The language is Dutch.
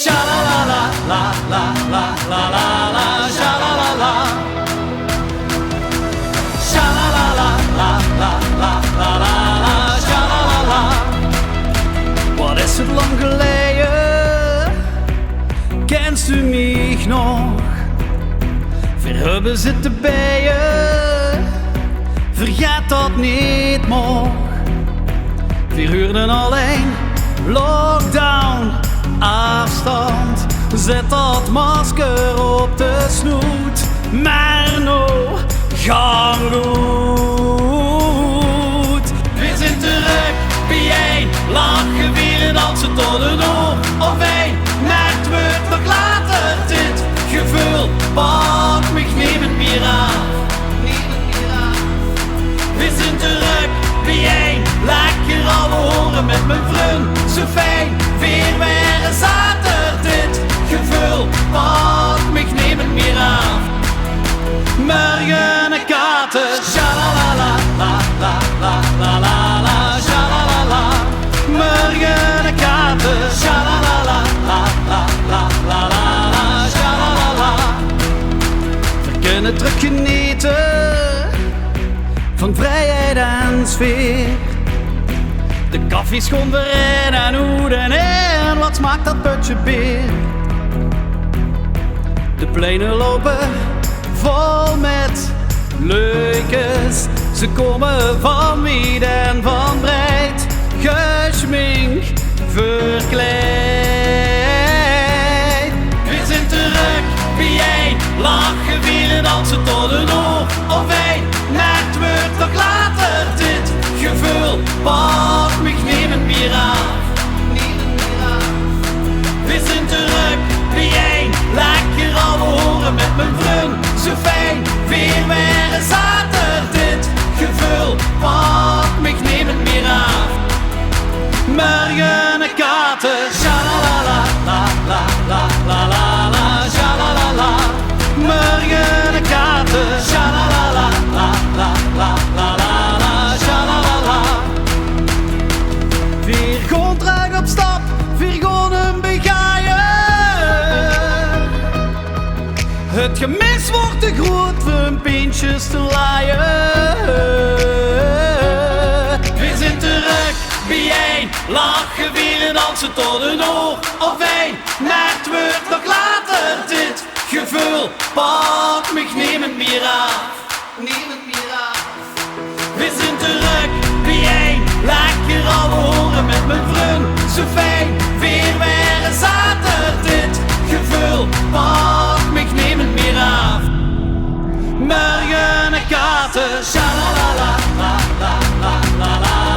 Sha-la-la-la, la-la-la-la-la-la, sha-la-la-la. Sha-la-la-la, la-la-la-la-la, sha-la-la-la. Wat is het lang geleden, kennst u mich nog? Wir hebben zitten bij je, vergeet dat niet more. 4 uur alleen, lockdown, afstand. Zet dat masker op de snoet, maar nou, gang goed. We zijn terug, bijeen, lachen, vieren, dansen tot een oor of wijn. Maar het wordt nog later, dit gevoel pakt mich niemand meer aan. We zijn terug, bijeen, lekker al horen met mijn vriend. Zo fijn, weer weer zater, dit gevoel pakt mich niemand meer aan. Morgen een kater, sha-la-la-la, la-la-la-la-la-la, sha-la-la-la. Morgen een kater, sha-la-la-la, la-la-la-la-la-la, sha-la-la-la. We kunnen terug genieten van vrijheid en sfeer. De koffie schoon weer in en hoeden en wat smaakt dat putje bier? De pleinen lopen vol met leukes. Ze komen van wied en van breed, geschminkt, verkleed. We zijn terug, bijeen, lachen, vieren, dansen tot een oor of wijn. Maar het wordt nog later, dit gevoel pakt mich niemand meer af. We zijn terug, bijeen, lekker al horen met mijn vriend. Zo fijn, weer weer zater, dit gevoel pakt mich niemand meer af. Morgen een kater, sha-la-la-la, la-la-la-la-la-la, sha-la-la-la. Morgen een kater, sha-la-la-la, la-la-la-la-la-la, sha-la-la-la. Wir gaan terug op stap, wir gaan hem begaaien. Het gemis wordt te groot voor pintjes te laaien. We zijn terug, bijeen, lachen, vieren, dansen tot een oor of wijn. Maar het wordt nog later, dit gevoel pakt mich niemand meer af. Niemand meer af. We zijn terug, bijeen, lekker al horen met mijn vriend. Zo fijn, weer weer zater, dit gevoel pakt mich niemand meer af. Morgen een kater, sha-la-la-la, la-la-la-la-la.